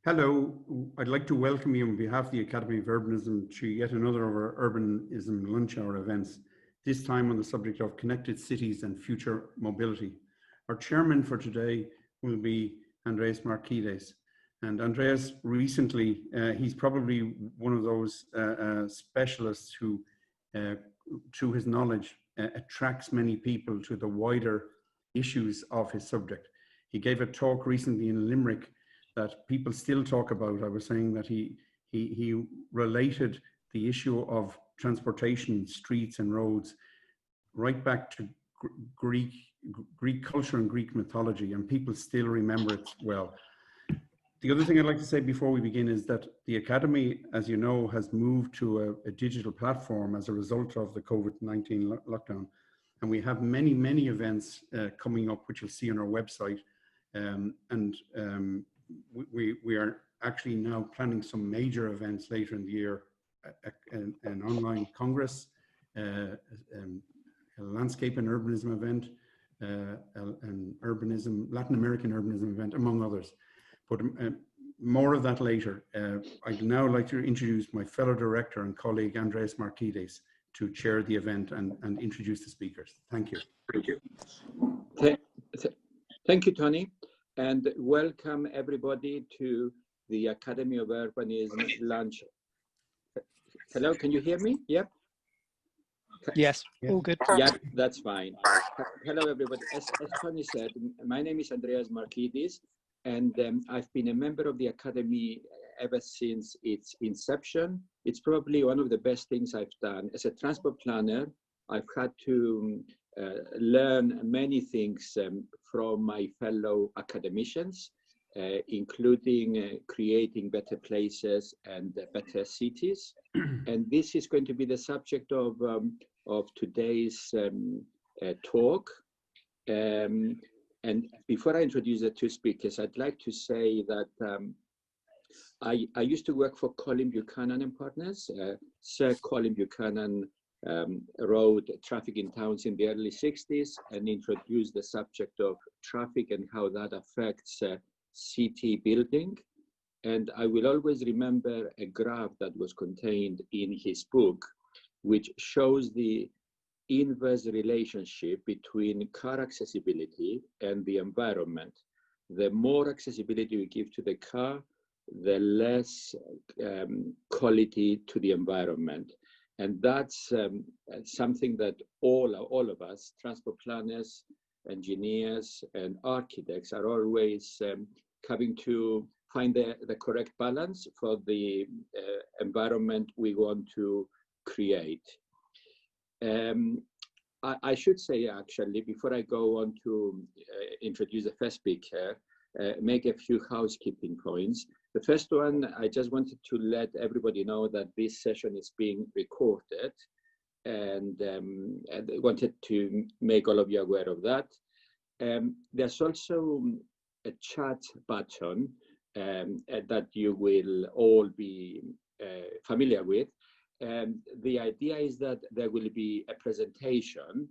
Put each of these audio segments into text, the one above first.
Hello, I'd like to welcome you on behalf of the Academy of Urbanism to yet another of our Urbanism lunch hour events, this time on the subject of connected cities and future mobility. Our chairman for today will be Andreas Marquides. And Andreas recently, he's probably one of those specialists who, through his knowledge, attracts many people to the wider issues of his subject. He gave a talk recently in Limerick that people still talk about. I was saying that he related the issue of transportation, streets and roads, right back to Greek culture and Greek mythology, and people still remember it well. The other thing I'd like to say before we begin is that the Academy, as you know, has moved to a digital platform as a result of the COVID-19 lockdown. And we have many events coming up, which you'll see on our website. We are actually now planning some major events later in the year, an online congress, a landscape and urbanism event, an Latin American urbanism event, among others. But more of that later. I'd now like to introduce my fellow director and colleague, Andreas Marquides, to chair the event and introduce the speakers. Thank you. Thank you. Thank you, Tony. And welcome everybody to the Academy of Urbanism lunch. Hello, can you hear me? Yep. Yes, all good. Yeah, that's fine. Hello, everybody. As Tony said, my name is Andreas Marquides, and I've been a member of the Academy ever since its inception. It's probably one of the best things I've done. As a transport planner, I've had to learn many things from my fellow academicians, including creating better places and better cities. And this is going to be the subject of today's talk. And before I introduce the two speakers, I'd like to say that I used to work for Colin Buchanan and Partners. Sir Colin Buchanan wrote Traffic in Towns in the early 60s and introduced the subject of traffic and how that affects city building. And I will always remember a graph that was contained in his book, which shows the inverse relationship between car accessibility and the environment. The more accessibility we give to the car, the less quality to the environment. And that's something that all of us, transport planners, engineers, and architects are always having to find the correct balance for the environment we want to create. I should say, actually, before I go on to introduce the first speaker, make a few housekeeping points. The first one, I just wanted to let everybody know that this session is being recorded, and I wanted to make all of you aware of that. There's also a chat button that you will all be familiar with. The idea is that there will be a presentation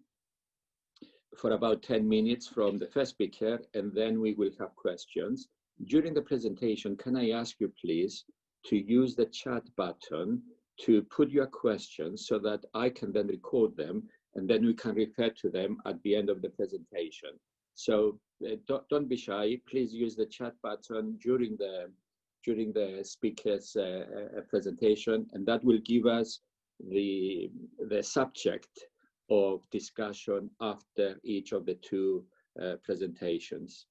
for about 10 minutes from the first speaker, and then we will have questions. During the presentation, can I ask you please to use the chat button to put your questions so that I can then record them, and then we can refer to them at the end of the presentation. So don't be shy, please use the chat button during the speaker's presentation, and that will give us the subject of discussion after each of the two presentations.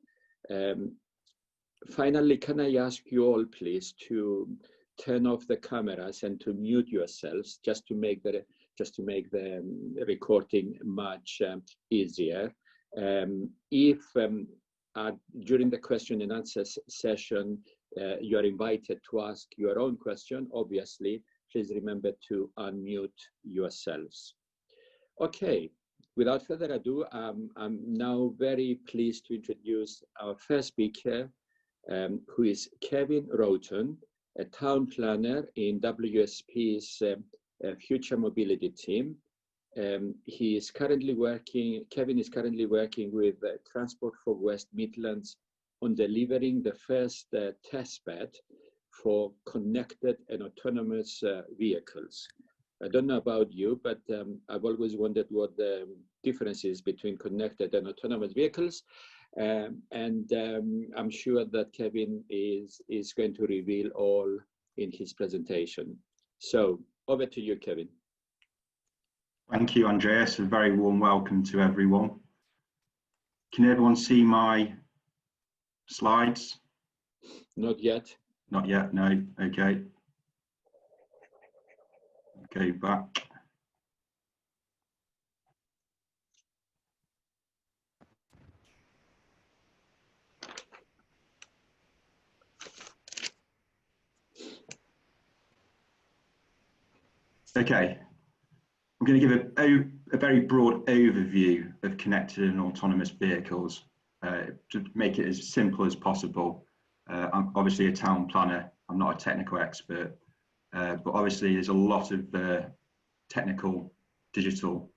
Finally, can I ask you all please to turn off the cameras and to mute yourselves, just to make the recording much easier. If during the question and answer session you are invited to ask your own question, obviously, please remember to unmute yourselves. Okay, without further ado, I'm now very pleased to introduce our first speaker, who is Kevin Roeton, a town planner in WSP's Future Mobility team. Kevin is currently working with Transport for West Midlands on delivering the first testbed for connected and autonomous vehicles. I don't know about you, but I've always wondered what the difference is between connected and autonomous vehicles. I'm sure that Kevin is going to reveal all in his presentation. So over to you, Kevin. Thank you, Andreas. A very warm welcome to everyone. Can everyone see my slides? Not yet. Not yet, no. Okay. Go back. Okay. I'm going to give a very broad overview of connected and autonomous vehicles to make it as simple as possible. I'm obviously a town planner. I'm not a technical expert, but obviously there's a lot of technical, digital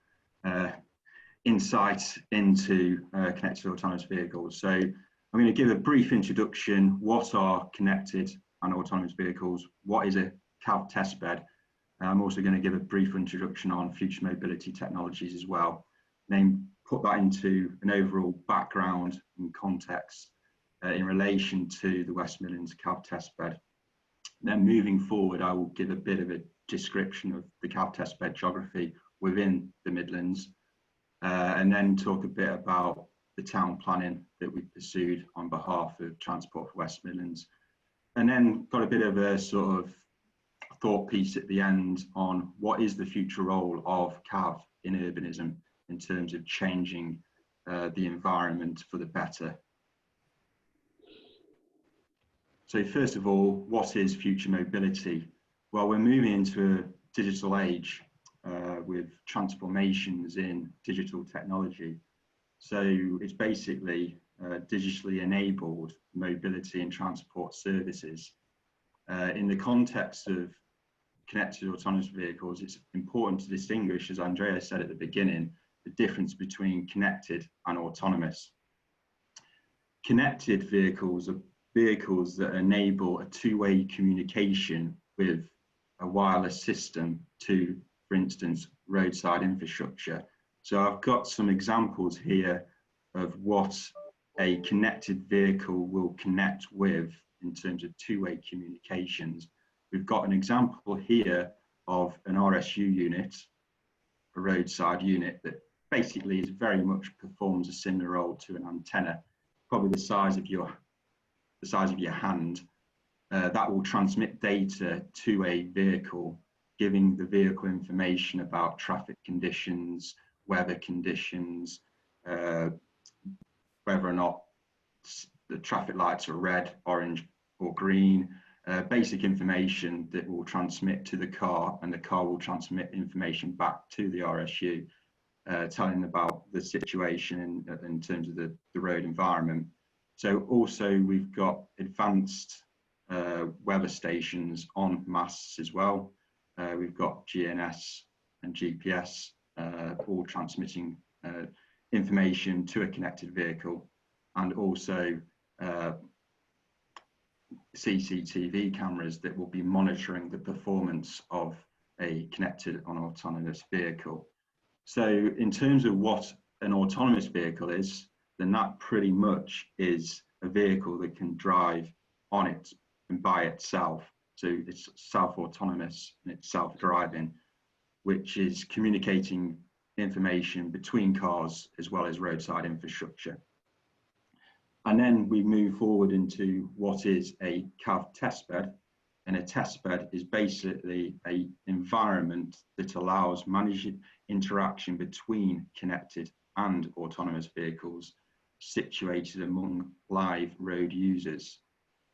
insight into connected autonomous vehicles. So I'm going to give a brief introduction. What are connected and autonomous vehicles? What is a CAV testbed? I'm also going to give a brief introduction on future mobility technologies as well, then put that into an overall background and context in relation to the West Midlands CAV testbed. Then moving forward, I will give a bit of a description of the CAV testbed geography within the Midlands, and then talk a bit about the town planning that we pursued on behalf of Transport for West Midlands. And then got a bit of a sort of thought piece at the end on what is the future role of CAV in urbanism in terms of changing the environment for the better. So first of all, what is future mobility? Well, we're moving into a digital age with transformations in digital technology. So it's basically digitally enabled mobility and transport services. In the context of connected autonomous vehicles, it's important to distinguish, as Andrea said at the beginning, the difference between connected and autonomous. Connected vehicles are vehicles that enable a two-way communication with a wireless system to, for instance, roadside infrastructure. So I've got some examples here of what a connected vehicle will connect with in terms of two-way communications. We've got an example here of an RSU unit, a roadside unit that basically is very much performs a similar role to an antenna, probably the size of your hand, that will transmit data to a vehicle, giving the vehicle information about traffic conditions, weather conditions, whether or not the traffic lights are red, orange, or green. Basic information that will transmit to the car, and the car will transmit information back to the RSU, telling about the situation in terms of the road environment. So also we've got advanced weather stations on masts as well. We've got GNS and GPS all transmitting information to a connected vehicle, and also CCTV cameras that will be monitoring the performance of a connected and autonomous vehicle. So in terms of what an autonomous vehicle is, then that pretty much is a vehicle that can drive on it and by itself. So it's self-autonomous and it's self-driving, which is communicating information between cars as well as roadside infrastructure. And then we move forward into what is a CAV testbed. And a testbed is basically an environment that allows managed interaction between connected and autonomous vehicles situated among live road users.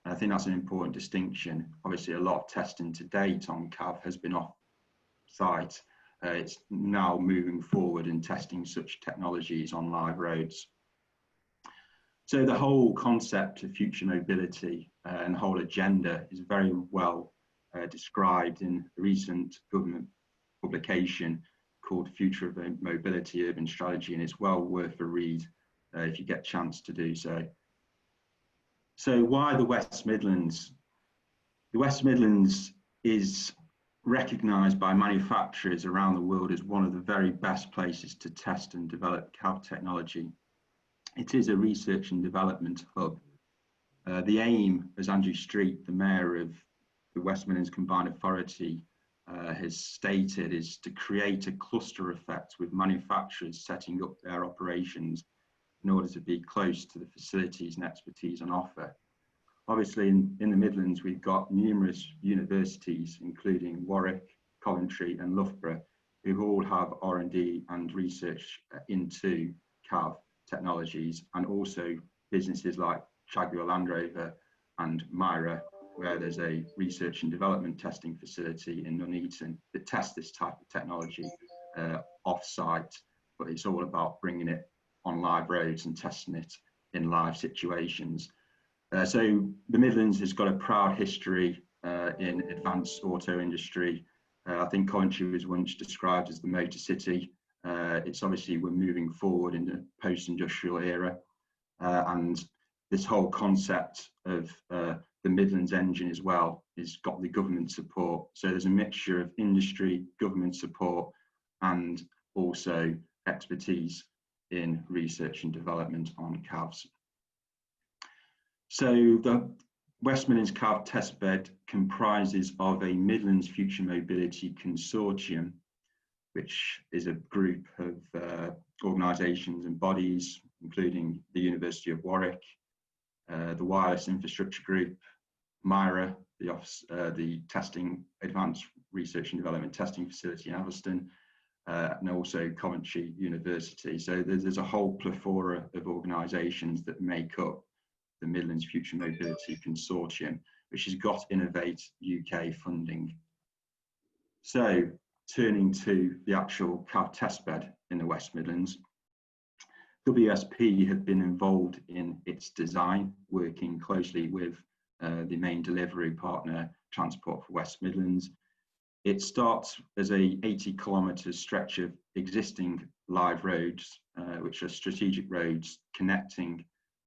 And I think that's an important distinction. Obviously, a lot of testing to date on CAV has been off-site. It's now moving forward and testing such technologies on live roads. So the whole concept of future mobility and the whole agenda is very well described in a recent government publication called Future of Mobility Urban Strategy, and it's well worth a read if you get a chance to do so. So why the West Midlands? The West Midlands is recognised by manufacturers around the world as one of the very best places to test and develop CAV technology. It is a research and development hub. The aim, as Andrew Street, the Mayor of the West Midlands Combined Authority, has stated, is to create a cluster effect with manufacturers setting up their operations in order to be close to the facilities and expertise on offer. Obviously, in the Midlands, we've got numerous universities, including Warwick, Coventry and Loughborough, who all have R&D and research into CAV technologies, and also businesses like Jaguar Land Rover and Myra, where there's a research and development testing facility in Nuneaton that tests this type of technology off-site, but it's all about bringing it on live roads and testing it in live situations. So the Midlands has got a proud history in advanced auto industry. I think Coventry was once described as the Motor City. It's obviously, we're moving forward in the post-industrial era, and this whole concept of the Midlands engine as well has got the government support. So there's a mixture of industry, government support, and also expertise in research and development on CAVs. So the West Midlands CAV testbed comprises of a Midlands Future Mobility Consortium, which is a group of organisations and bodies, including the University of Warwick, the Wireless Infrastructure Group, Myra, the Testing Advanced Research and Development Testing Facility in Addlestone, and also Coventry University. So there's a whole plethora of organisations that make up the Midlands Future Mobility Consortium, which has got Innovate UK funding. So turning to the actual CAV testbed in the West Midlands, WSP have been involved in its design, working closely with the main delivery partner, Transport for West Midlands. It starts as a 80-kilometre stretch of existing live roads, which are strategic roads connecting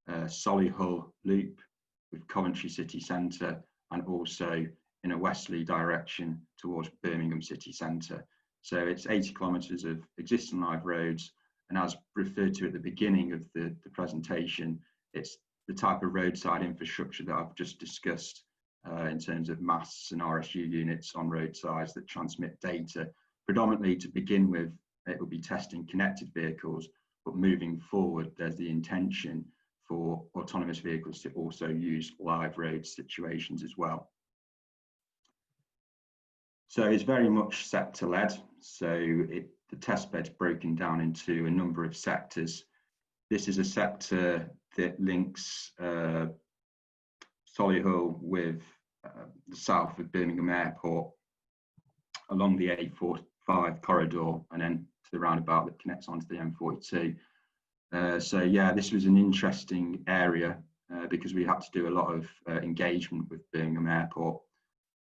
Solihull Loop with Coventry City Centre, and also in a westerly direction towards Birmingham City Centre. So it's 80 kilometres of existing live roads, and as referred to at the beginning of the presentation, it's the type of roadside infrastructure that I've just discussed in terms of masts and RSU units on roadsides that transmit data. Predominantly to begin with, it will be testing connected vehicles, but moving forward, there's the intention for autonomous vehicles to also use live road situations as well. So it's very much sector-led. So the testbed's broken down into a number of sectors. This is a sector that links Solihull with the south of Birmingham Airport along the A45 corridor, and then to the roundabout that connects onto the M42. So yeah, this was an interesting area because we had to do a lot of engagement with Birmingham Airport,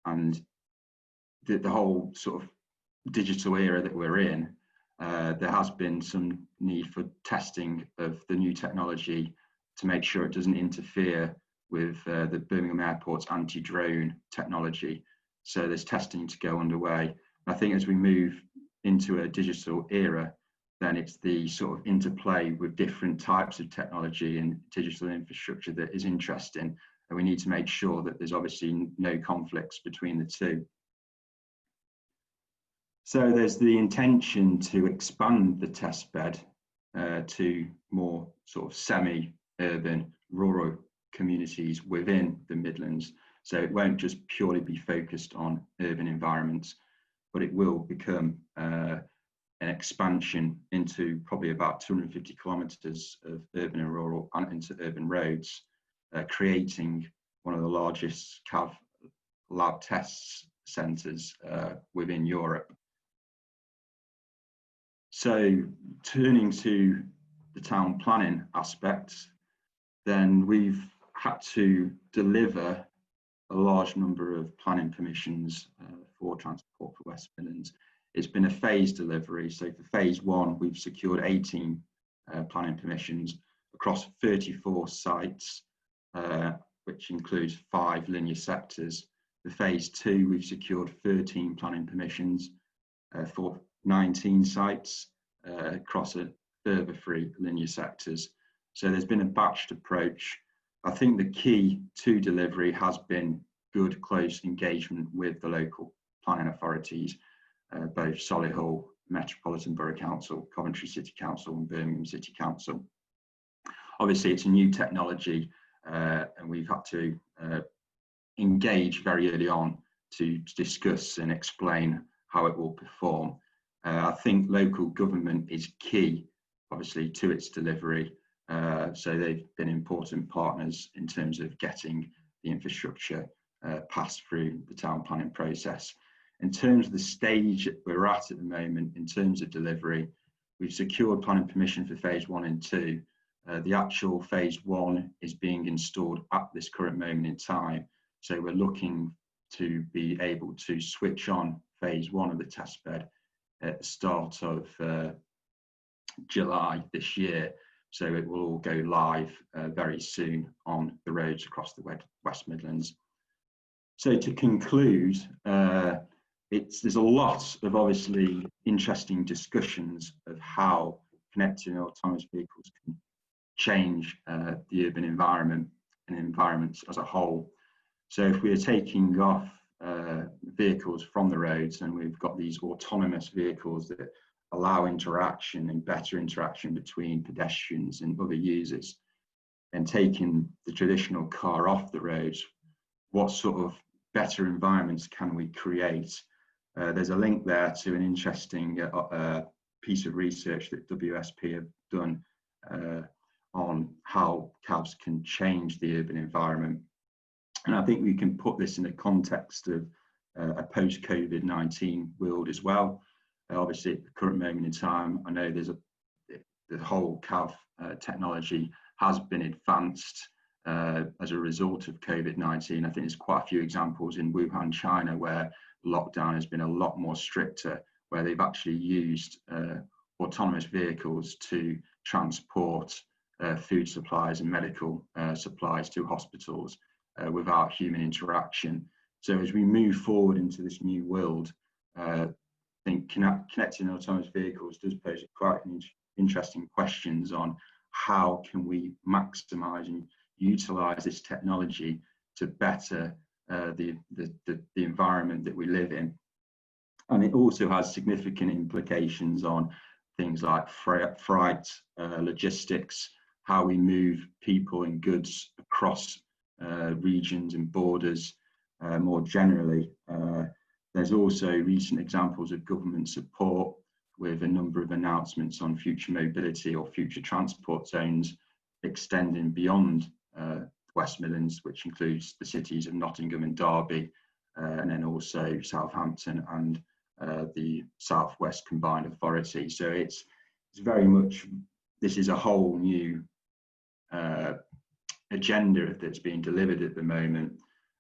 and the whole sort of digital era that we're in, there has been some need for testing of the new technology to make sure it doesn't interfere with the Birmingham Airport's anti-drone technology. So there's testing to go underway. I think as we move into a digital era, then it's the sort of interplay with different types of technology and digital infrastructure that is interesting. And we need to make sure that there's obviously no conflicts between the two. So there's the intention to expand the testbed to more sort of semi-urban, rural communities within the Midlands. So it won't just purely be focused on urban environments, but it will become an expansion into probably about 250 kilometres of urban and rural and into urban roads, creating one of the largest CAV lab tests centres within Europe. So turning to the town planning aspects, then we've had to deliver a large number of planning permissions for Transport for West Midlands. It's been a phased delivery. So for phase one, we've secured 18 planning permissions across 34 sites, which includes 5 linear sectors. For phase 2, we've secured 13 planning permissions for 19 sites across a further 3 linear sectors. So there's been a batched approach. I think the key to delivery has been good, close engagement with the local planning authorities, both Solihull, Metropolitan Borough Council, Coventry City Council and Birmingham City Council. Obviously, it's a new technology and we've had to engage very early on to discuss and explain how it will perform. I think local government is key, obviously, to its delivery. So they've been important partners in terms of getting the infrastructure passed through the town planning process. In terms of the stage we're at the moment, in terms of delivery, we've secured planning permission for phase 1 and 2. The actual phase 1 is being installed at this current moment in time. So we're looking to be able to switch on phase 1 of the testbed at the start of July this year. So it will all go live very soon on the roads across the West Midlands. So to conclude, there's a lot of obviously interesting discussions of how connected and autonomous vehicles can change the urban environment and environments as a whole. So if we are taking off vehicles from the roads and we've got these autonomous vehicles that allow interaction and better interaction between pedestrians and other users, and taking the traditional car off the roads, what sort of better environments can we create? There's a link there to an interesting piece of research that WSP have done on how cabs can change the urban environment. And I think we can put this in the context of a post-COVID-19 world as well. Obviously, at the current moment in time, I know the whole cab technology has been advanced as a result of COVID-19. I think there's quite a few examples in Wuhan, China, where lockdown has been a lot more stricter, where they've actually used autonomous vehicles to transport food supplies and medical supplies to hospitals without human interaction. So as we move forward into this new world, I think connecting autonomous vehicles does pose quite interesting questions on how can we maximize and utilize this technology to better the environment that we live in. And it also has significant implications on things like freight, logistics, how we move people and goods across regions and borders more generally. There's also recent examples of government support with a number of announcements on future mobility or future transport zones extending beyond West Midlands, which includes the cities of Nottingham and Derby, and then also Southampton and the South West Combined Authority. So it's very much, this is a whole new agenda that's being delivered at the moment.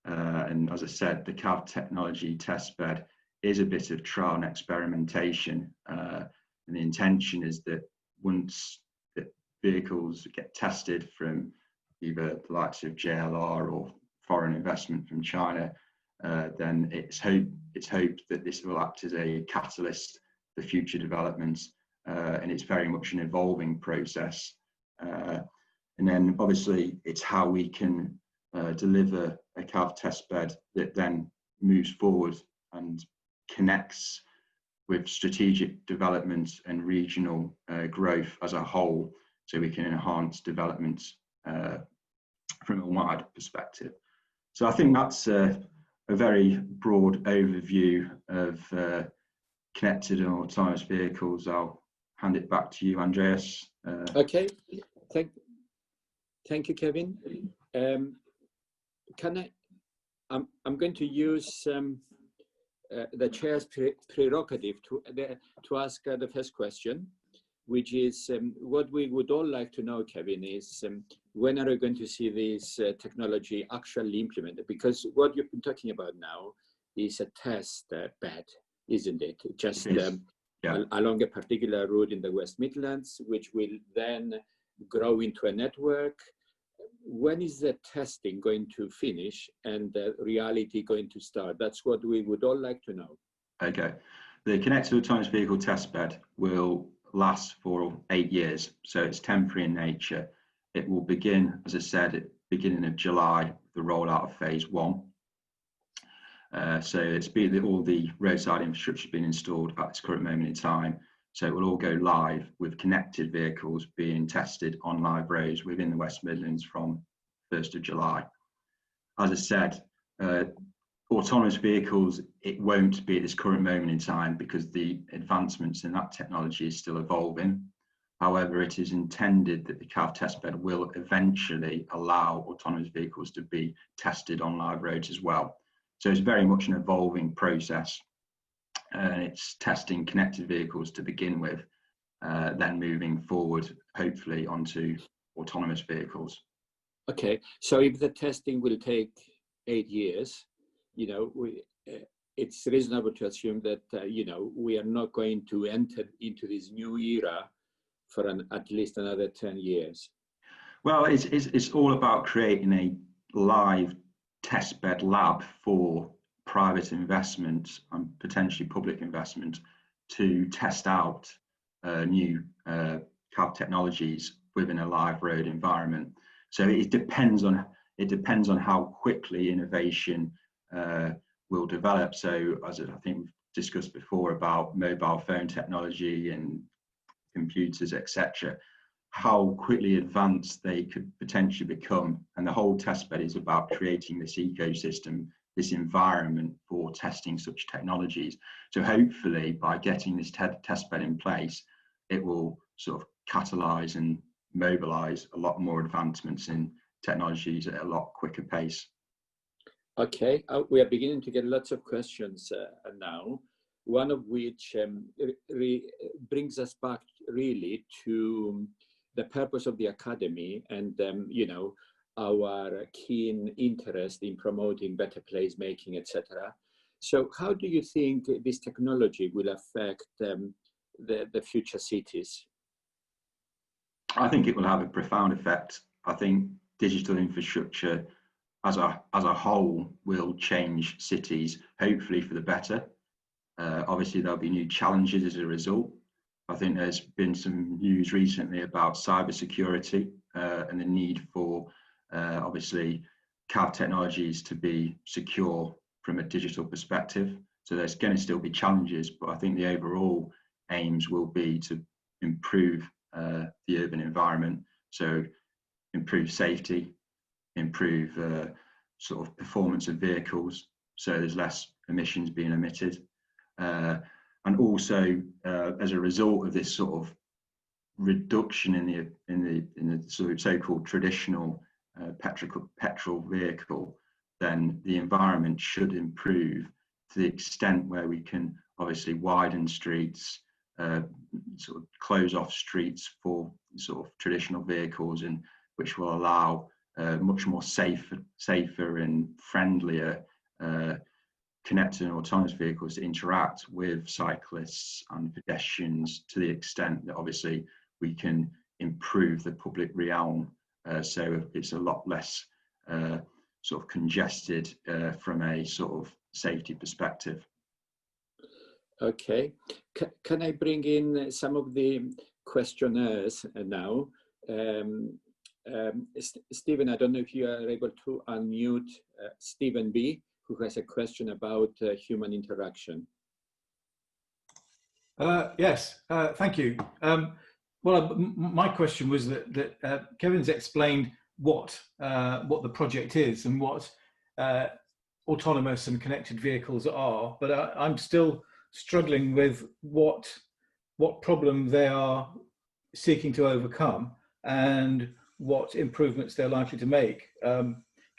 And as I said, the cab technology testbed is a bit of trial and experimentation. And the intention is that once the vehicles get tested from either the likes of JLR or foreign investment from China, then it's hoped that this will act as a catalyst for future developments. And it's very much an evolving process. And then obviously it's how we can deliver a cab testbed that then moves forward and connects with strategic development and regional growth as a whole, so we can enhance development from a wide perspective. So I think that's a very broad overview of connected and autonomous vehicles. I'll hand it back to you, Andreas. Okay, thank you, Kevin. I'm going to use the chair's prerogative to ask the first question, which is what we would all like to know, Kevin, is when are we going to see this technology actually implemented? Because what you've been talking about now is a test bed, isn't it? Just along a particular route in the West Midlands, which will then grow into a network. when is the testing going to finish and the reality going to start? That's what we would all like to know. Okay. The connected autonomous vehicle testbed will last for 8 years, so it's temporary in nature. It will begin, as I said, at the beginning of July, the rollout of phase 1. So it's been all the roadside infrastructure being installed at this current moment in time. So it will all go live with connected vehicles being tested on live roads within the West Midlands from 1st of July. As I said, autonomous vehicles, it won't be at this current moment in time because the advancements in that technology is still evolving. However, it is intended that the CAV testbed will eventually allow autonomous vehicles to be tested on live roads as well. So it's very much an evolving process. It's testing connected vehicles to begin with, then moving forward, hopefully onto autonomous vehicles. Okay, so if the testing will take 8 years, you know, it's reasonable to assume that, you know, we are not going to enter into this new era for at least another 10 years. Well, it's all about creating a live testbed lab for private investment and potentially public investment to test out new CAV technologies within a live road environment. So it depends on how quickly innovation will develop. So as I think we've discussed before about mobile phone technology and computers, etc., how quickly advanced they could potentially become. And the whole testbed is about creating this ecosystem, this environment for testing such technologies. So hopefully by getting this testbed in place, it will sort of catalyze and mobilize a lot more advancements in technologies at a lot quicker pace. Okay, we are beginning to get lots of questions now, one of which brings us back really to the purpose of the Academy and, you know, our keen interest in promoting better placemaking, etc. So how do you think this technology will affect the future cities? I think it will have a profound effect. I think digital infrastructure as a whole will change cities, hopefully for the better. Obviously, there'll be new challenges as a result. I think there's been some news recently about cybersecurity and the need for obviously CAV technologies to be secure from a digital perspective. So there's going to still be challenges, but I think the overall aims will be to improve the urban environment. So improve safety, improve sort of performance of vehicles, so there's less emissions being emitted. And also, as a result of this sort of reduction in the sort of so-called traditional petrol vehicle, then the environment should improve to the extent where we can obviously widen streets, sort of close off streets for sort of traditional vehicles, and which will allow much more safer and friendlier connected and autonomous vehicles to interact with cyclists and pedestrians to the extent that obviously we can improve the public realm, so it's a lot less sort of congested from a sort of safety perspective. Okay, can I bring in some of the questionnaires now? Stephen, I don't know if you are able to unmute Stephen B, who has a question about human interaction. Yes, thank you. Well, my question was that Kevin's explained what the project is and what autonomous and connected vehicles are, but I'm still struggling with what problem they are seeking to overcome and what improvements they're likely to make.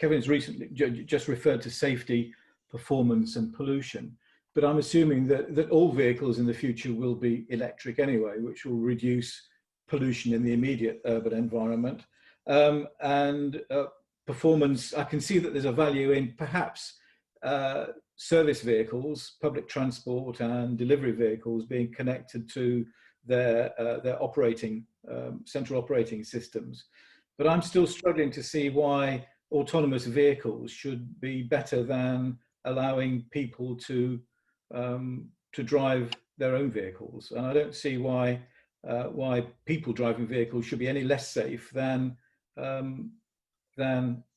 Kevin's recently just referred to safety, performance and pollution, but I'm assuming that all vehicles in the future will be electric anyway, which will reduce pollution in the immediate urban environment. And performance, I can see that there's a value in perhaps service vehicles, public transport and delivery vehicles being connected to their operating, central operating systems. But I'm still struggling to see why autonomous vehicles should be better than allowing people to drive their own vehicles, and I don't see why people driving vehicles should be any less safe than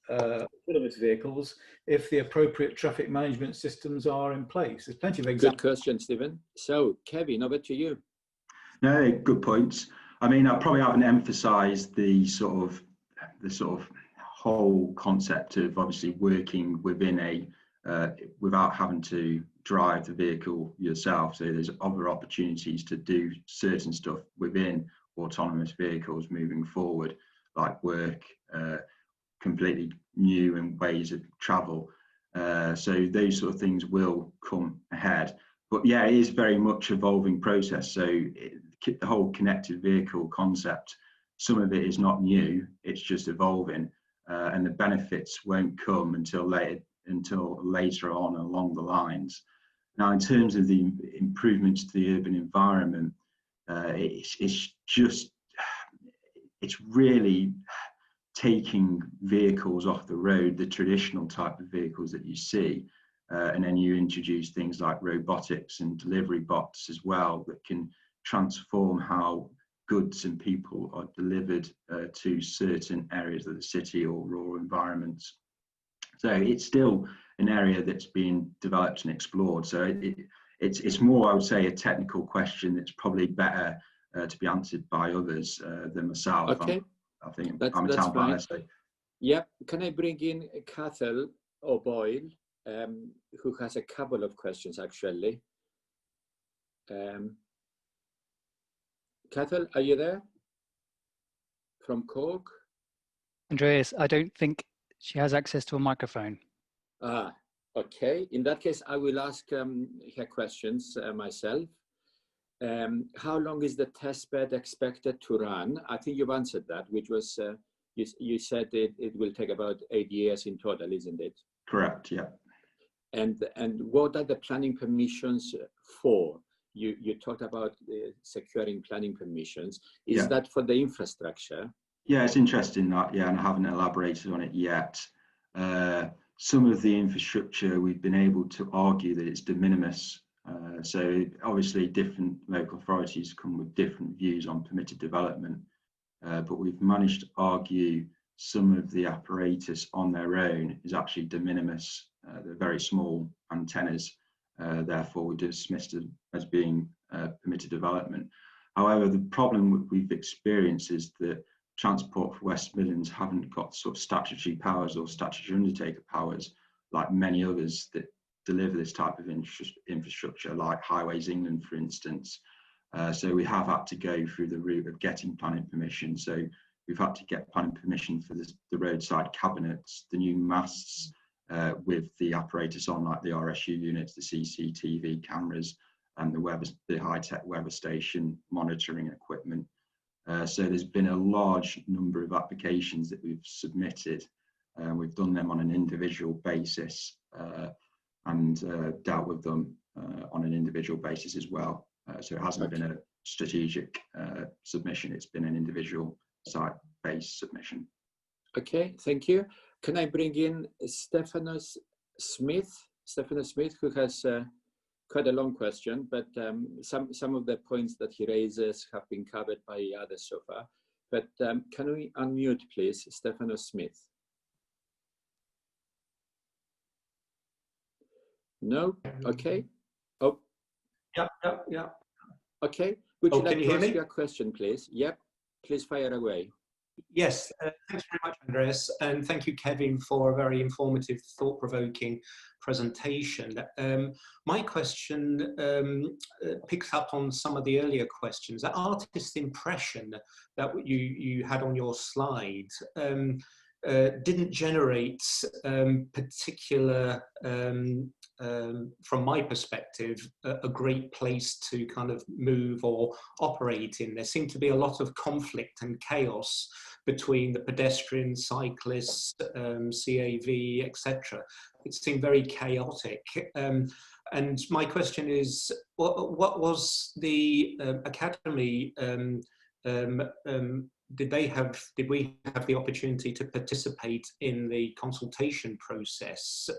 autonomous vehicles if the appropriate traffic management systems are in place. There's plenty of examples. Good question, Stephen. So, Kevin, over to you. No, good points. I mean, I probably haven't emphasised the sort of whole concept of obviously working within a without having to drive the vehicle yourself. So there's other opportunities to do certain stuff within autonomous vehicles moving forward, like work, completely new and ways of travel. So those sort of things will come ahead. But yeah, it is very much evolving process. So the whole connected vehicle concept, some of it is not new, it's just evolving, and the benefits won't come until later on along the lines. Now, in terms of the improvements to the urban environment, it's really taking vehicles off the road, the traditional type of vehicles that you see, and then you introduce things like robotics and delivery bots as well that can transform how goods and people are delivered to certain areas of the city or rural environments. So it's still an area that's being developed and explored. So it's more, I would say, a technical question that's probably better to be answered by others than myself. Okay. I think that's I'm a town planner. So. Yeah. Can I bring in Cathal O'Boyle, who has a couple of questions actually? Cathal, are you there? From Cork? Andreas, I don't think she has access to a microphone. Ah, okay. In that case, I will ask her questions myself. How long is the testbed expected to run? I think you've answered that, which was, you said it will take about 8 years in total, isn't it? Correct, yeah. And what are the planning permissions for? You talked about securing planning permissions. Is that for the infrastructure? Yeah, it's interesting that, and I haven't elaborated on it yet. Some of the infrastructure, we've been able to argue that it's de minimis. So obviously different local authorities come with different views on permitted development, but we've managed to argue some of the apparatus on their own is actually de minimis. They're very small antennas, therefore we dismissed it as being permitted development. However, the problem we've experienced is that Transport for West Midlands haven't got sort of statutory powers or statutory undertaker powers like many others that deliver this type of infrastructure, like Highways England, for instance. So we have had to go through the route of getting planning permission. So we've had to get planning permission for the roadside cabinets, the new masts with the apparatus on, like the RSU units, the CCTV cameras, and the high-tech weather station monitoring equipment. So there's been a large number of applications that we've submitted. We've done them on an individual basis and dealt with them on an individual basis as well. So it hasn't been a strategic submission, it's been an individual site-based submission. Okay, thank you. Can I bring in Stephanos Smith? Stephanos Smith, who has quite a long question, but some of the points that he raises have been covered by others so far. But can we unmute, please, Stephanos Smith? No? Okay. Oh. Yeah. Okay. Would you like to ask your question, please? Yep. Please fire away. Yes, thanks very much, Andreas, and thank you, Kevin, for a very informative, thought-provoking presentation. My question picks up on some of the earlier questions. That artist impression that you had on your slide didn't generate particular, from my perspective, a great place to kind of move or operate in. There seemed to be a lot of conflict and chaos between the pedestrians, cyclists, CAV, etc. It seemed very chaotic. And my question is, what was the Academy did we have the opportunity to participate in the consultation process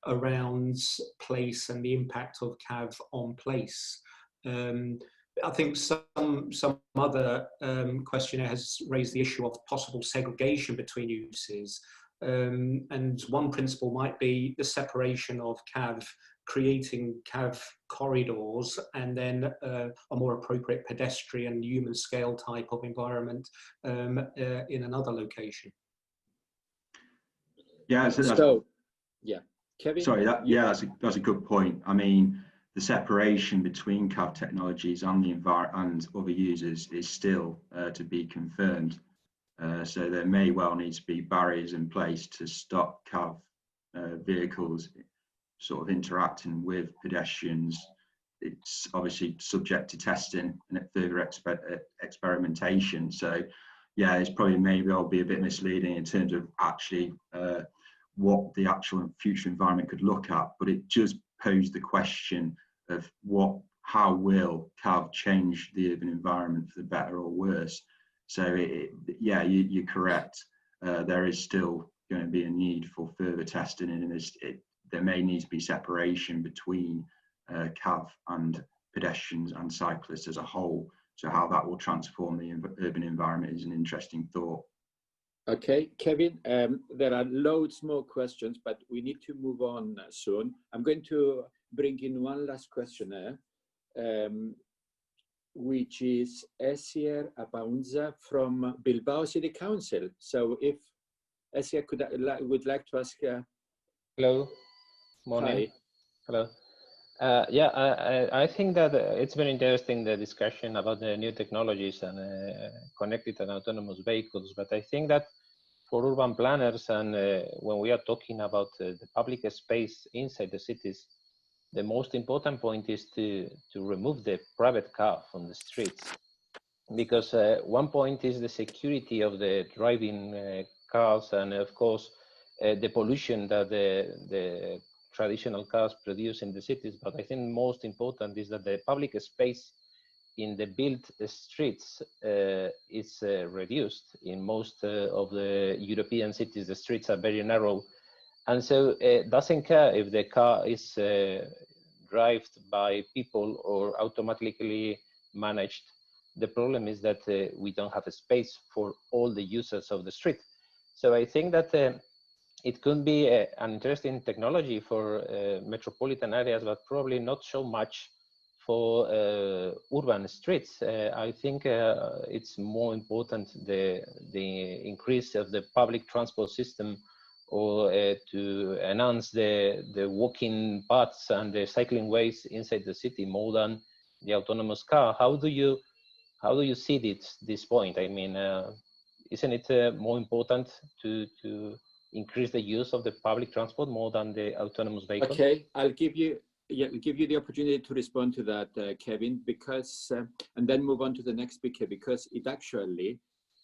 around place and the impact of CAV on place? I think some other questionnaire has raised the issue of possible segregation between uses. And one principle might be the separation of CAV, creating CAV corridors, and then a more appropriate pedestrian human scale type of environment in another location. Yeah, yeah, Kevin. Sorry, that's a good point. I mean, the separation between CAV technologies and the environment and other users is still to be confirmed. So there may well need to be barriers in place to stop CAV vehicles sort of interacting with pedestrians. It's obviously subject to testing and further experimentation. So yeah, it's probably maybe will be a bit misleading in terms of actually what the actual future environment could look at, but it just posed the question of how will CAV change the urban environment for the better or worse. So yeah, you're correct. There is still going to be a need for further testing, and there may need to be separation between CAV and pedestrians and cyclists as a whole. So how that will transform the urban environment is an interesting thought. Okay, Kevin, there are loads more questions, but we need to move on soon. I'm going to bring in one last questionnaire, which is Esier Abaunza from Bilbao City Council. So if Esier would like to ask. Hello, morning. Hi. Hello. I think that it's very interesting, the discussion about the new technologies and connected and autonomous vehicles. But I think that for urban planners and when we are talking about the public space inside the cities, the most important point is to remove the private car from the streets. Because one point is the security of the driving cars, and of course, the pollution that the traditional cars produce in the cities. But I think most important is that the public space in the built streets is reduced. In most of the European cities, the streets are very narrow. And so it doesn't care if the car is driven by people or automatically managed. The problem is that we don't have a space for all the users of the street. So I think that it could be an interesting technology for metropolitan areas, but probably not so much for urban streets. I think it's more important the increase of the public transport system, or to enhance the walking paths and the cycling ways inside the city more than the autonomous car. How do you see this point? I mean, isn't it more important to increase the use of the public transport more than the autonomous vehicle? Okay, I'll give you the opportunity to respond to that, Kevin, because and then move on to the next speaker, because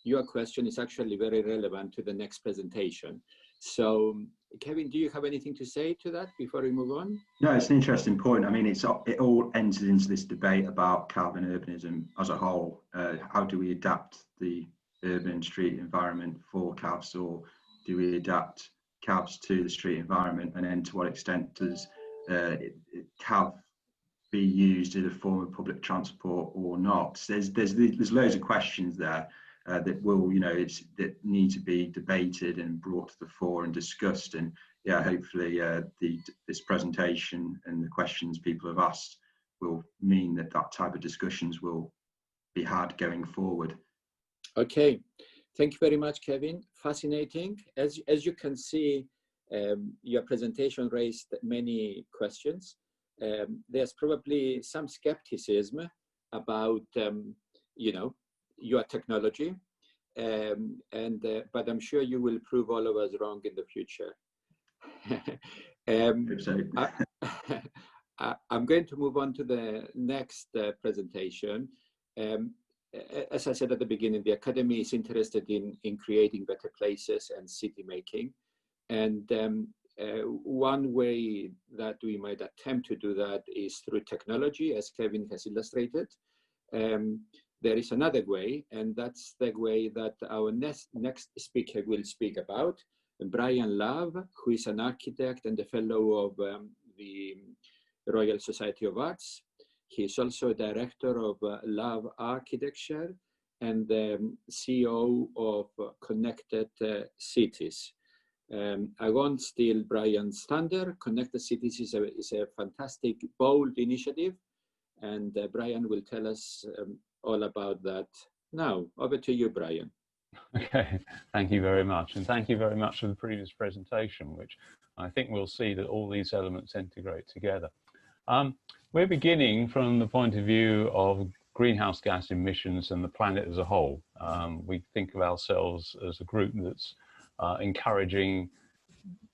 your question is actually very relevant to the next presentation. So, Kevin, do you have anything to say to that before we move on? No, it's an interesting point. I mean, it all enters into this debate about CAV and urbanism as a whole. How do we adapt the urban street environment for CAVs, or do we adapt CAVs to the street environment, and then to what extent does CAV be used in a form of public transport or not? There's loads of questions there that will, that need to be debated and brought to the fore and discussed. And yeah, hopefully this presentation and the questions people have asked will mean that type of discussions will be had going forward. Okay, thank you very much, Kevin. Fascinating. As you can see, your presentation raised many questions. There's probably some skepticism about, your technology, but I'm sure you will prove all of us wrong in the future. I'm going to move on to the next presentation. As I said at the beginning, the Academy is interested in creating better places and city making. And one way that we might attempt to do that is through technology, as Kevin has illustrated. there is another way, and that's the way that our next speaker will speak about. Brian Love, who is an architect and a fellow of the Royal Society of Arts. He is also director of Love Architecture and CEO of Connected Cities. I won't steal Brian's thunder. Connected Cities is a fantastic, bold initiative, and Brian will tell us all about that now. Over to you, Brian. Okay, thank you very much. And thank you very much for the previous presentation, which I think we'll see that all these elements integrate together. We're beginning from the point of view of greenhouse gas emissions and the planet as a whole. We think of ourselves as a group that's encouraging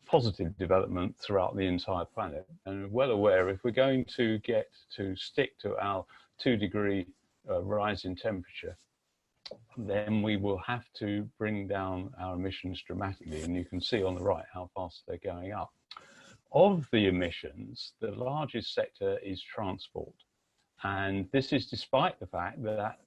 positive development throughout the entire planet. And we're well aware if we're going to get to stick to our 2-degree rise in temperature, then we will have to bring down our emissions dramatically. And you can see on the right how fast they're going up. Of the emissions, the largest sector is transport. And this is despite the fact that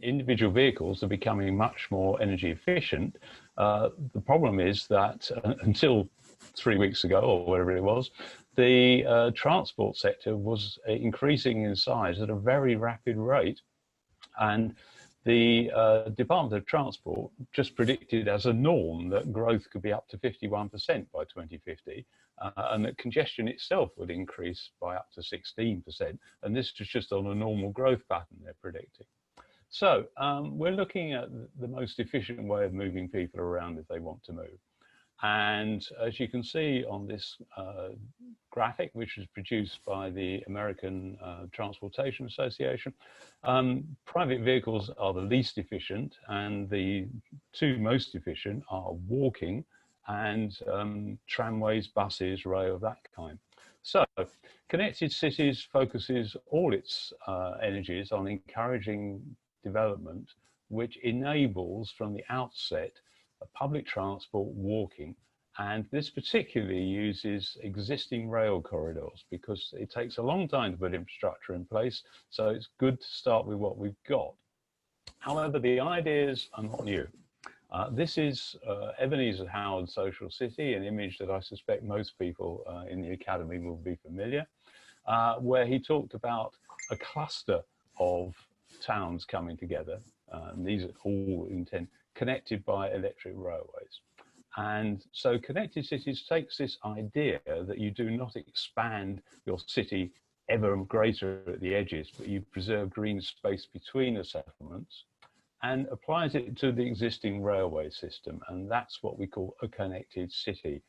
individual vehicles are becoming much more energy efficient. The problem is that until 3 weeks ago, or whatever it was, the transport sector was increasing in size at a very rapid rate. And the Department of Transport just predicted as a norm that growth could be up to 51% by 2050, and that congestion itself would increase by up to 16%. And this is just on a normal growth pattern they're predicting. So we're looking at the most efficient way of moving people around if they want to move. And as you can see on this graphic, which was produced by the American Transportation Association, private vehicles are the least efficient, and the 2 most efficient are walking and tramways, buses, rail, that kind. So Connected Cities focuses all its energies on encouraging development, which enables from the outset public transport, walking, and this particularly uses existing rail corridors because it takes a long time to put infrastructure in place, so it's good to start with what we've got. However, the ideas are not new. This is Ebenezer Howard's Social City, an image that I suspect most people in the Academy will be familiar, where he talked about a cluster of towns coming together. These are all connected by electric railways. And so Connected Cities takes this idea that you do not expand your city ever greater at the edges, but you preserve green space between the settlements, and applies it to the existing railway system. And that's what we call a connected city.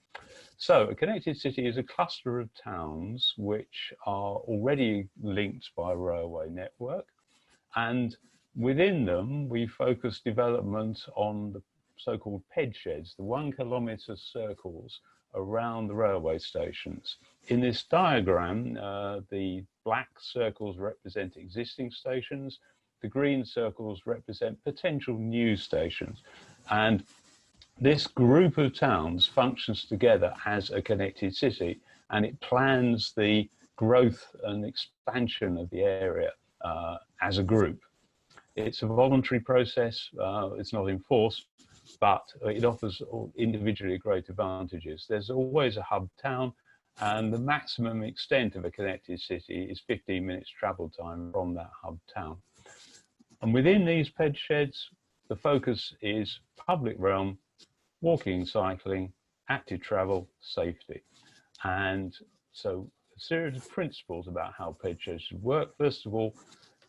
So a connected city is a cluster of towns which are already linked by a railway network. And within them, we focus development on the so-called PED sheds, the 1 kilometre circles around the railway stations. In this diagram, the black circles represent existing stations, the green circles represent potential new stations. And this group of towns functions together as a connected city, and it plans the growth and expansion of the area as a group. It's a voluntary process, it's not enforced, but it offers individually great advantages. There's always a hub town, and the maximum extent of a connected city is 15 minutes travel time from that hub town. And within these PED sheds, the focus is public realm, walking, cycling, active travel, safety. And so a series of principles about how PED sheds should work. First of all,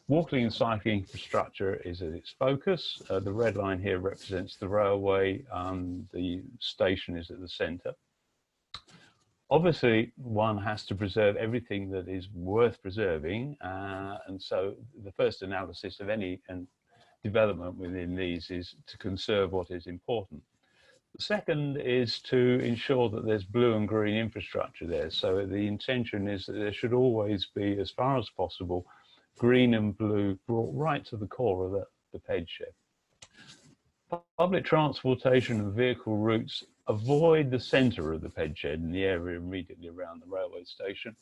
walking and cycling infrastructure is at its focus. The red line here represents the railway. The station is at the centre. Obviously, one has to preserve everything that is worth preserving. And so the first analysis of any development within these is to conserve what is important. The second is to ensure that there's blue and green infrastructure there. So the intention is that there should always be, as far as possible, green and blue brought right to the core of the PED shed. Public transportation and vehicle routes avoid the centre of the PED shed in the area immediately around the railway station,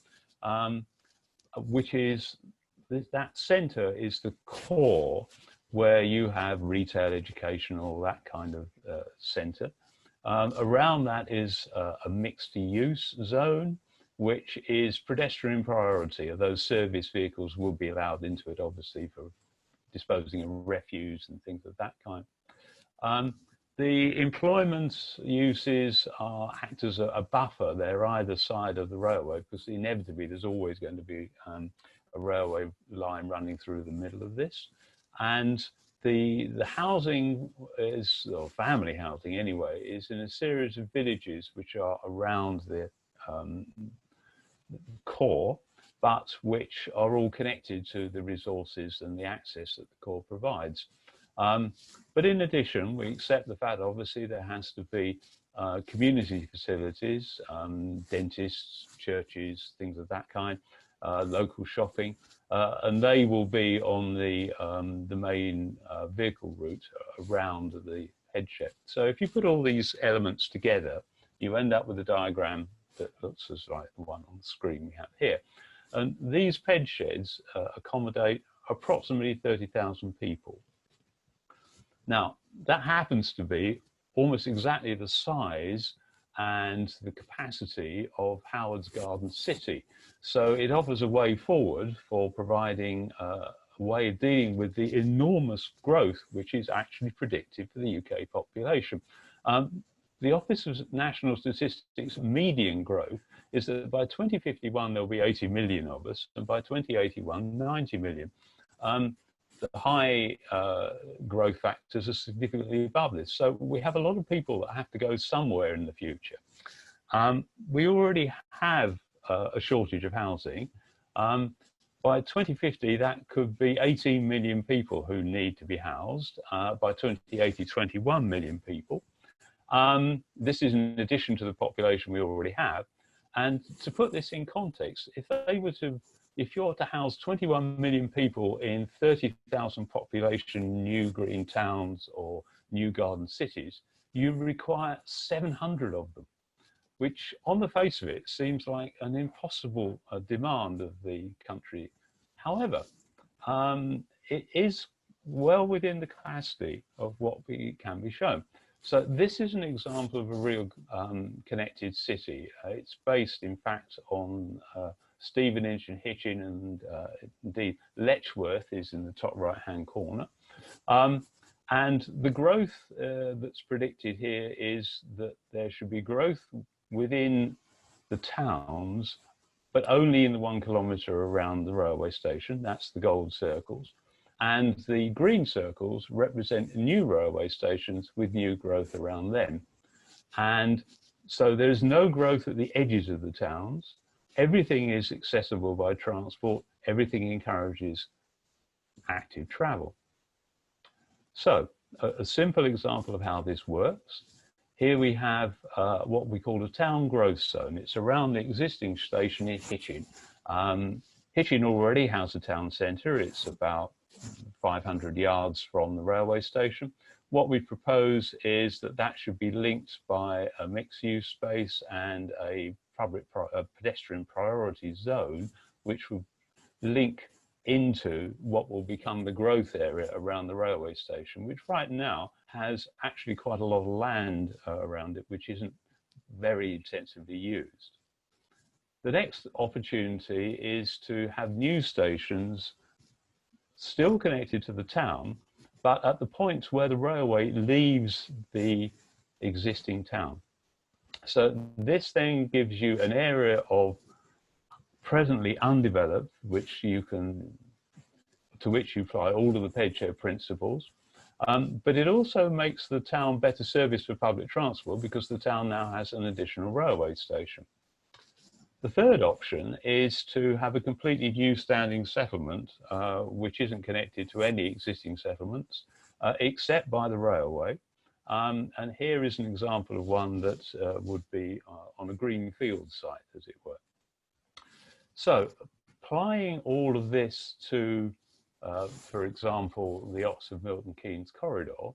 which is, that centre is the core where you have retail, education, all that kind of centre. Around that is a mixed use zone, which is pedestrian priority. Those service vehicles will be allowed into it, obviously, for disposing of refuse and things of that kind. The employment uses act as a buffer. They're either side of the railway, because inevitably there's always going to be a railway line running through the middle of this. And the housing is, or family housing anyway, is in a series of villages which are around the core, but which are all connected to the resources and the access that the core provides. But in addition, we accept the fact, obviously, there has to be community facilities, dentists, churches, things of that kind, local shopping, and they will be on the main vehicle route around the headshed. So if you put all these elements together, you end up with a diagram that looks as like the one on the screen we have here. And these ped sheds accommodate approximately 30,000 people. Now, that happens to be almost exactly the size and the capacity of Howard's Garden City. So it offers a way forward for providing a way of dealing with the enormous growth which is actually predicted for the UK population. The Office of National Statistics median growth is that by 2051 there'll be 80 million of us, and by 2081 90 million. The high growth factors are significantly above this. So we have a lot of people that have to go somewhere in the future. We already have a shortage of housing. By 2050, that could be 18 million people who need to be housed. By 2080, 21 million people. This is in addition to the population we already have. And to put this in context, if you're to house 21 million people in 30,000 population new green towns or new garden cities, you require 700 of them, which on the face of it seems like an impossible demand of the country. However, it is well within the capacity of what can be shown. So this is an example of a real connected city. It's based, in fact, on Stevenage and Hitchin, and indeed Letchworth is in the top right-hand corner. And the growth that's predicted here is that there should be growth within the towns, but only in the 1 kilometre around the railway station. That's the gold circles. And the green circles represent new railway stations with new growth around them. And so there's no growth at the edges of the towns. Everything is accessible by transport. Everything encourages active travel. So a simple example of how this works. Here we have what we call a town growth zone. It's around the existing station in Hitchin. Hitchin already has a town centre. It's about 500 yards from the railway station. What we propose is that that should be linked by a mixed-use space and a pedestrian priority zone, which will link into what will become the growth area around the railway station, which right now has actually quite a lot of land around it, which isn't very intensively used. The next opportunity is to have new stations still connected to the town, but at the point where the railway leaves the existing town. So this then gives you an area of presently undeveloped, to which you apply all of the Pedshare principles. But it also makes the town better serviced for public transport because the town now has an additional railway station. The third option is to have a completely new standing settlement, which isn't connected to any existing settlements, except by the railway. And here is an example of one that would be on a greenfield site, as it were. So applying all of this to, for example, the Oxford Milton Keynes corridor,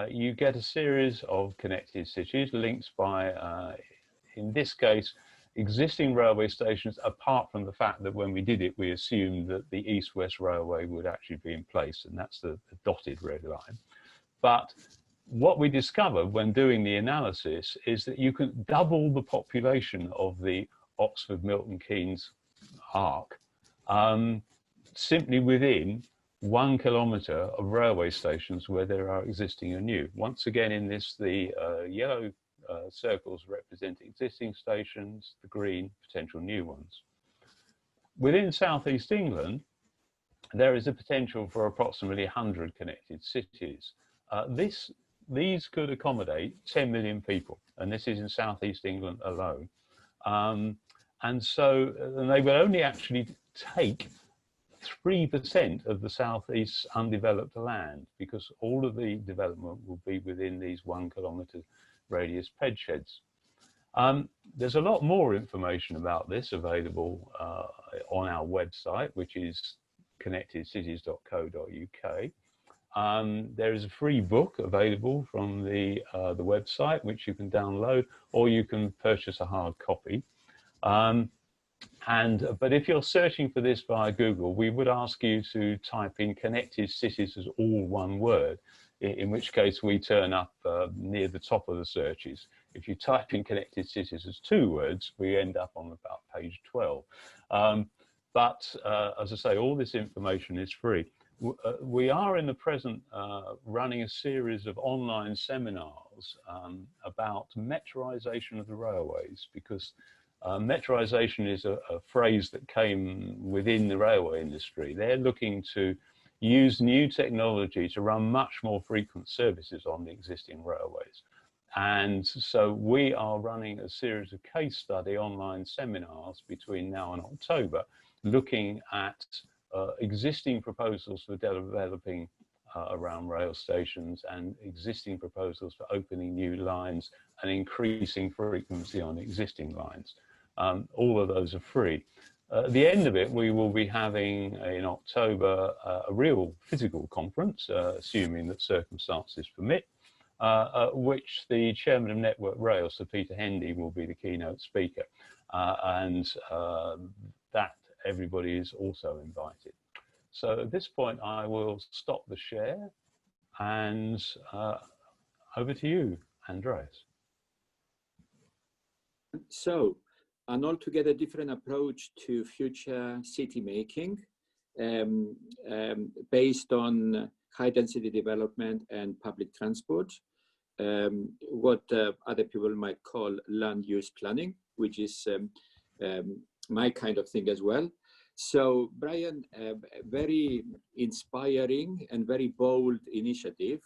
you get a series of connected cities linked by, in this case, existing railway stations, apart from the fact that when we did it, we assumed that the East-West Railway would actually be in place, and that's the dotted red line. But what we discovered when doing the analysis is that you can double the population of the Oxford, Milton Keynes arc simply within 1 kilometre of railway stations where there are existing and new. Once again, in this, the yellow circles represent existing stations, the green, potential new ones. Within Southeast England, there is a potential for approximately 100 connected cities. These could accommodate 10 million people, and this is in Southeast England alone. And they will only actually take 3% of the Southeast's undeveloped land, because all of the development will be within these 1 kilometre radius ped sheds. There's a lot more information about this available on our website, which is connectedcities.co.uk. There is a free book available from the website, which you can download, or you can purchase a hard copy. But if you're searching for this via Google, we would ask you to type in connected cities as all one word, in which case we turn up near the top of the searches. If you type in connected cities as 2 words, we end up on about page 12. But as I say, all this information is free. We are in the present running a series of online seminars about metroisation of the railways, because metroisation is a phrase that came within the railway industry. They're looking to use new technology to run much more frequent services on the existing railways. And so we are running a series of case study online seminars between now and October, looking at existing proposals for developing around rail stations and existing proposals for opening new lines and increasing frequency on existing lines. All of those are free. At the end of it, we will be having in October a real physical conference, assuming that circumstances permit, at which the chairman of Network Rail, Sir Peter Hendy, will be the keynote speaker, and that everybody is also invited. So at this point, I will stop the share, and over to you, Andreas. So, an altogether different approach to future city making, based on high density development and public transport, what other people might call land use planning, which is my kind of thing as well. So Brian, very inspiring and very bold initiative.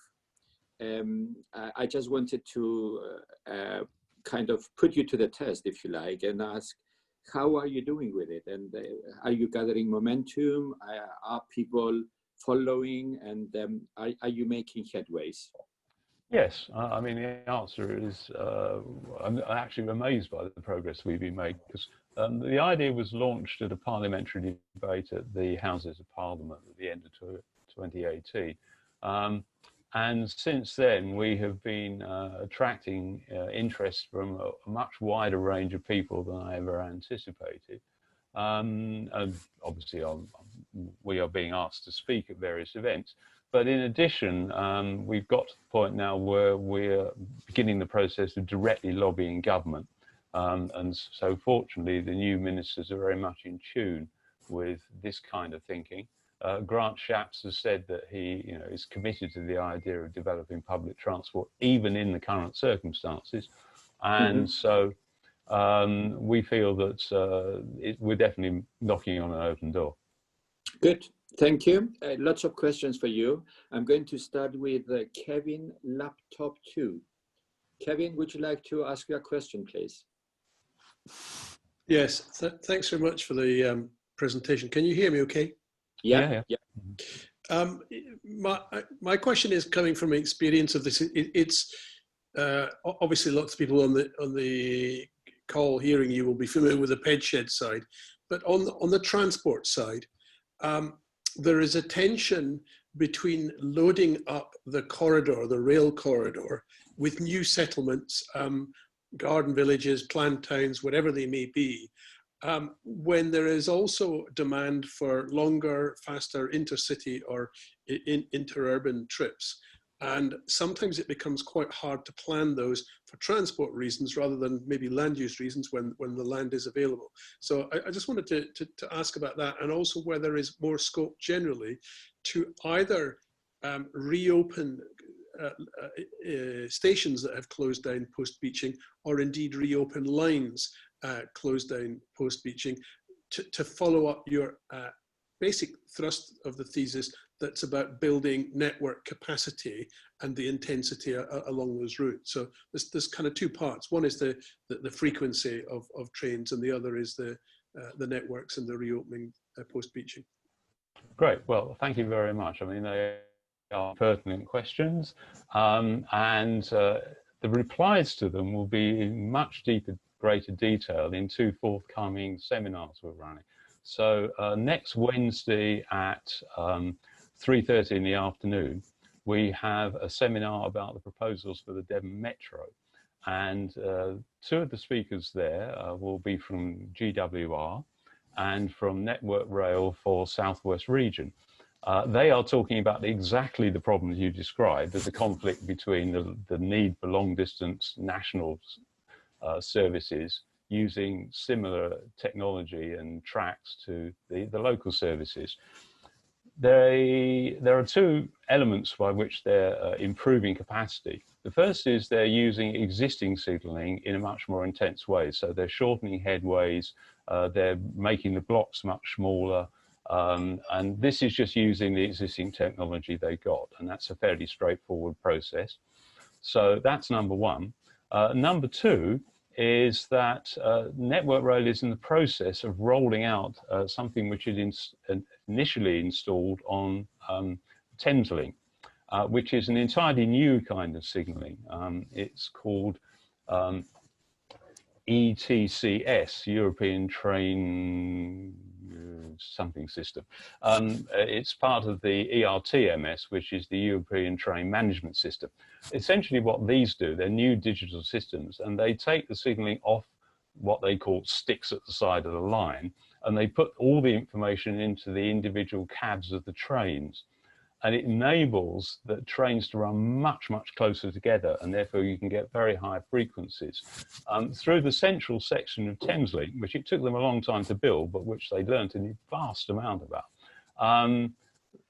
I just wanted to kind of put you to the test, if you like, and ask, how are you doing with it? And are you gathering momentum? Are people following? And are you making headways? Yes, I mean, the answer is I'm actually amazed by the progress we've been making, because the idea was launched at a parliamentary debate at the Houses of Parliament at the end of 2018. And since then, we have been attracting interest from a much wider range of people than I ever anticipated. And obviously, we are being asked to speak at various events. But in addition, we've got to the point now where we're beginning the process of directly lobbying government. And so fortunately, the new ministers are very much in tune with this kind of thinking. Grant Shapps has said that he is committed to the idea of developing public transport, even in the current circumstances. And so we feel that we're definitely knocking on an open door. Good. Thank you. Lots of questions for you. I'm going to start with Kevin, laptop 2. Kevin, would you like to ask your question, please? Yes, thanks very much for the presentation. Can you hear me okay? Yeah. My question is coming from experience of this. It's obviously lots of people on the call hearing you will be familiar with the ped shed side, but on the transport side, there is a tension between loading up the corridor, the rail corridor, with new settlements garden villages, planned towns, whatever they may be, when there is also demand for longer, faster intercity or interurban trips. And sometimes it becomes quite hard to plan those for transport reasons rather than maybe land use reasons when the land is available. So I just wanted to ask about that, and also where there is more scope generally to either reopen stations that have closed down post-beaching, or indeed reopen lines closed down post-beaching, to follow up your basic thrust of the thesis that's about building network capacity and the intensity along those routes. So there's kind of two parts. One is the frequency of trains, and the other is the networks and the reopening post-beaching. Great. Well, thank you very much. I mean, they are pertinent questions, and the replies to them will be in much deeper, greater detail in 2 forthcoming seminars we're running. So next Wednesday at 3:30 in the afternoon, we have a seminar about the proposals for the Devon Metro. And 2 of the speakers there will be from GWR and from Network Rail for Southwest Region. They are talking about exactly the problems you described, as the conflict between the need for long distance national services using similar technology and tracks to the local services. There are 2 elements by which they're improving capacity. The first is they're using existing signalling in a much more intense way. So they're shortening headways, they're making the blocks much smaller, and this is just using the existing technology they got, and that's a fairly straightforward process. So that's number 1. Number 2 is that Network Rail is in the process of rolling out something which is initially installed on Thameslink, which is an entirely new kind of signalling. It's called ETCS, European Train something system. It's part of the ERTMS, which is the European Train Management System. Essentially what these do, they're new digital systems, and they take the signalling off what they call sticks at the side of the line, and they put all the information into the individual cabs of the trains. And it enables the trains to run much, much closer together, and therefore you can get very high frequencies. Through the central section of Thameslink, which it took them a long time to build, but which they learned a vast amount about,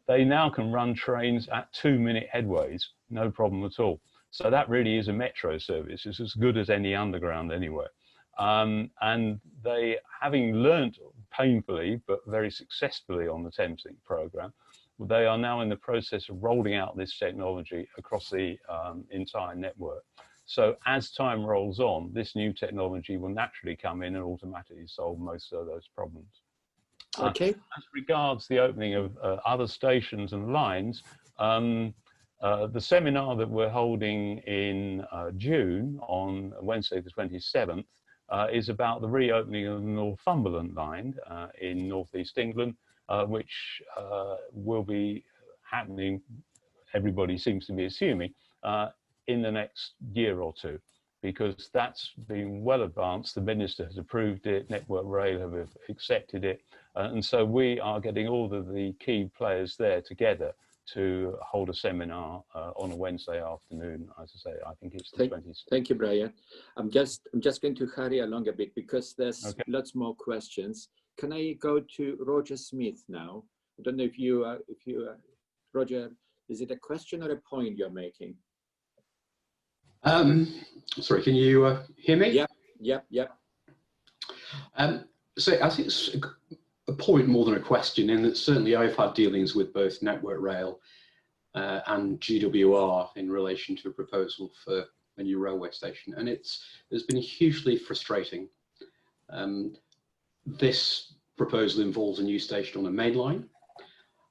they now can run trains at 2-minute headways, no problem at all. So that really is a metro service. It's as good as any underground anywhere. And they, having learnt painfully, but very successfully on the Thameslink program, they are now in the process of rolling out this technology across the entire network. So as time rolls on, this new technology will naturally come in and automatically solve most of those problems. Okay. As regards the opening of other stations and lines, the seminar that we're holding in June on Wednesday the 27th is about the reopening of the Northumberland line in northeast England, which will be happening, everybody seems to be assuming, in the next year or 2, because that's been well advanced. The Minister has approved it, Network Rail have accepted it, and so we are getting all of the key players there together to hold a seminar on a Wednesday afternoon. As I say, I think it's the 20th. Thank you, Brian. I'm just going to hurry along a bit because there's lots more questions. Can I go to Roger Smith now? I don't know if you Roger, is it a question or a point you're making? Sorry, can you hear me? Yep. So I think it's a point more than a question, in that certainly I've had dealings with both Network Rail and GWR in relation to a proposal for a new railway station, and it's been hugely frustrating. This proposal involves a new station on a main line,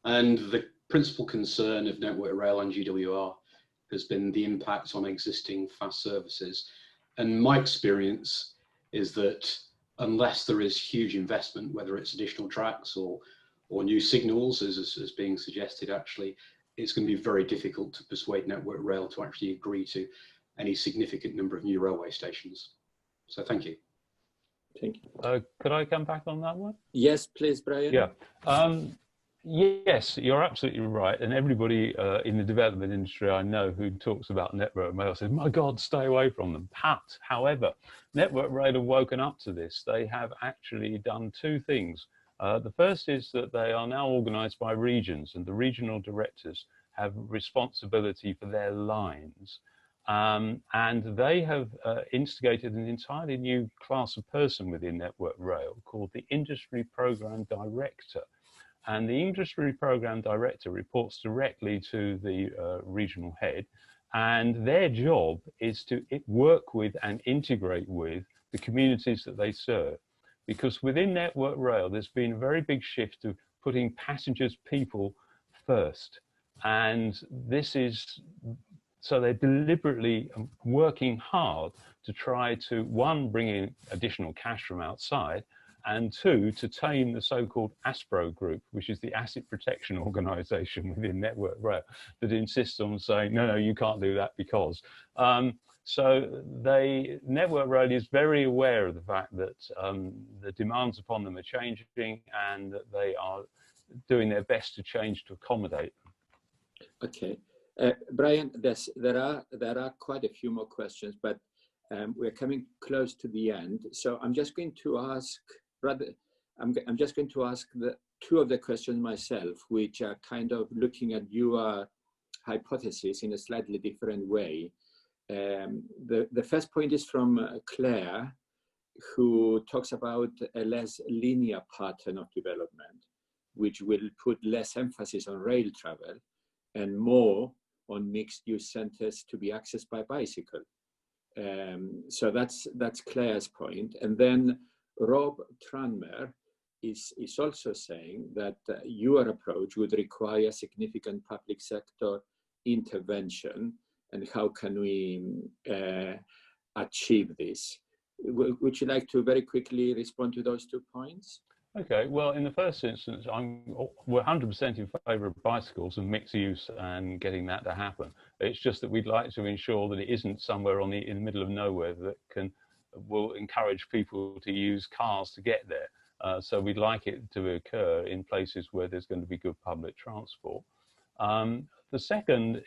and the principal concern of Network Rail and GWR has been the impact on existing fast services. And my experience is that unless there is huge investment, whether it's additional tracks or new signals, as being suggested, actually, it's going to be very difficult to persuade Network Rail to actually agree to any significant number of new railway stations. So thank you. Thank you. Could I come back on that one? Yes, please, Brian. Yeah. Yes, you're absolutely right. And everybody in the development industry I know who talks about Network Rail says, my God, stay away from them. However, Network Rail have woken up to this. They have actually done two things. The first is that they are now organized by regions, and the regional directors have responsibility for their lines. And they have instigated an entirely new class of person within Network Rail called the Industry Program Director. And the Industry Program Director reports directly to the regional head, and their job is to work with and integrate with the communities that they serve. Because within Network Rail, there's been a very big shift to putting passengers, people first. And this is, so they're deliberately working hard to try to, one, bring in additional cash from outside, and two, to tame the so-called ASPRO group, which is the Asset Protection Organization within Network Rail, that insists on saying, no, you can't do that because. So Network Rail is very aware of the fact that the demands upon them are changing, and that they are doing their best to change to accommodate them. Okay. Brian, there are quite a few more questions, but we're coming close to the end. So I'm just going to ask, I'm just going to ask the two of the questions myself, which are kind of looking at your hypothesis in a slightly different way. The first point is from Claire, who talks about a less linear pattern of development, which will put less emphasis on rail travel and more on mixed-use centres to be accessed by bicycle. So that's Claire's point. And then Rob Tranmer is also saying that your approach would require significant public sector intervention, and how can we achieve this? Would you like to very quickly respond to those 2 points? Okay, well, in the first instance, we're 100% in favour of bicycles and mixed use and getting that to happen. It's just that we'd like to ensure that it isn't somewhere in the middle of nowhere that will encourage people to use cars to get there. So we'd like it to occur in places where there's going to be good public transport. The second,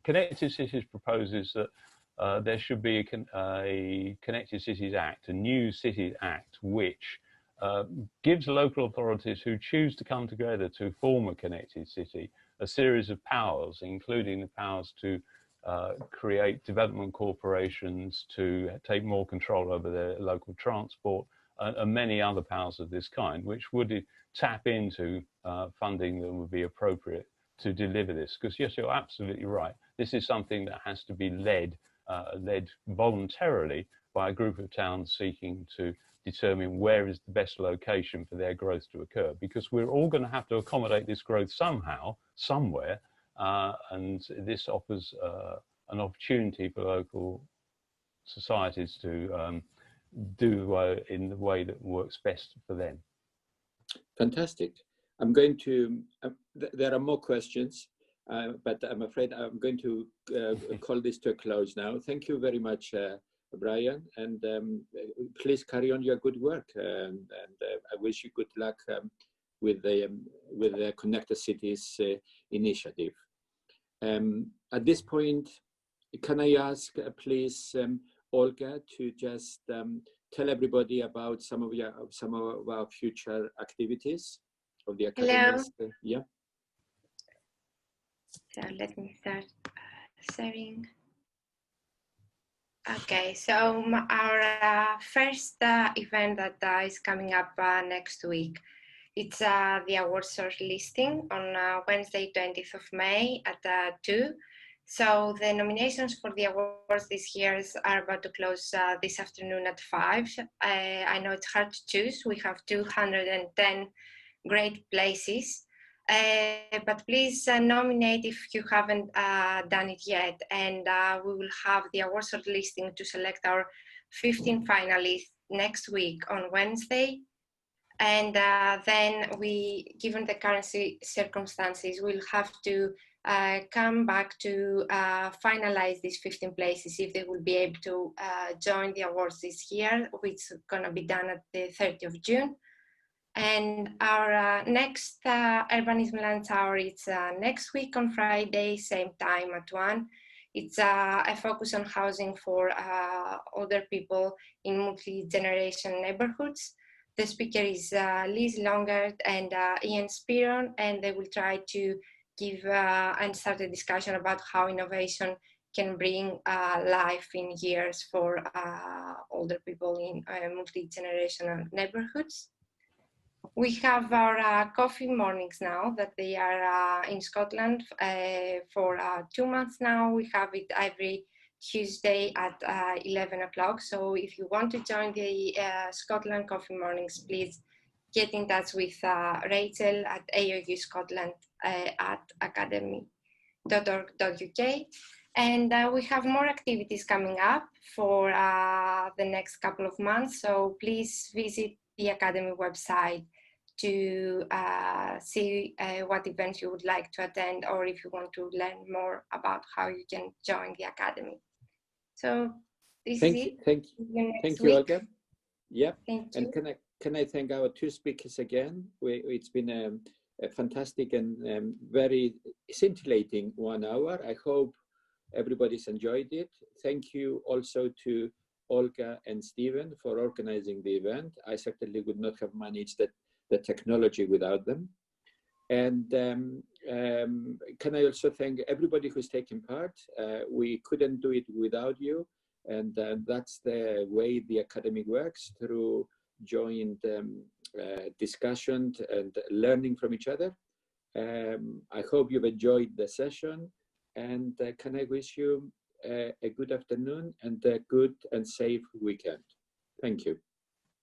Connected Cities proposes that there should be a Connected Cities Act, a new Cities Act, which gives local authorities who choose to come together to form a connected city a series of powers, including the powers to create development corporations, to take more control over their local transport, and many other powers of this kind, which would tap into funding that would be appropriate to deliver this. Because yes, you're absolutely right. This is something that has to be led voluntarily by a group of towns seeking to determine where is the best location for their growth to occur, because we're all going to have to accommodate this growth somehow, somewhere, and this offers an opportunity for local societies to do in the way that works best for them. Fantastic. I'm going to, there are more questions, but I'm afraid I'm going to call this to a close now. Thank you very much, Brian, and please carry on your good work, and I wish you good luck with the Connected Cities initiative. At this point, can I ask, please, Olga, to just tell everybody about some of our future activities of the academy? Hello. Yeah. So let me start sharing. Okay, so our first event that is coming up next week, it's the awards shortlisting on Wednesday, 20th of May at 2. So the nominations for the awards this year are about to close this afternoon at 5. I know it's hard to choose. We have 210 great places. But please nominate if you haven't done it yet, and we will have the award shortlisting to select our 15 finalists next week on Wednesday. And then we, given the current circumstances, we'll have to come back to finalize these 15 places if they will be able to join the awards this year, which is going to be done at the 30th of June. And our next Urbanism Lunch Hour is next week on Friday, same time at 1. It's a focus on housing for older people in multi-generation neighborhoods. The speaker is Liz Longard and Ian Spiron, and they will try to give and start a discussion about how innovation can bring life in years for older people in multi-generational neighborhoods. We have our coffee mornings now that they are in Scotland for 2 months now. We have it every Tuesday at 11 o'clock. So if you want to join the Scotland coffee mornings, please get in touch with Rachel at AOU Scotland at academy.org.uk. And we have more activities coming up for the next couple of months. So please visit the Academy website to see what events you would like to attend, or if you want to learn more about how you can join the Academy. So this is it. Thank you, Olga. Yeah, thank and you. can I thank our two speakers again? It's been a fantastic and very scintillating 1 hour. I hope everybody's enjoyed it. Thank you also to Olga and Stephen for organizing the event. I certainly would not have managed the technology without them. And can I also thank everybody who's taken part? We couldn't do it without you. And that's the way the Academy works, through joint discussion and learning from each other. I hope you've enjoyed the session, and can I wish you a good afternoon and a good and safe weekend. Thank you.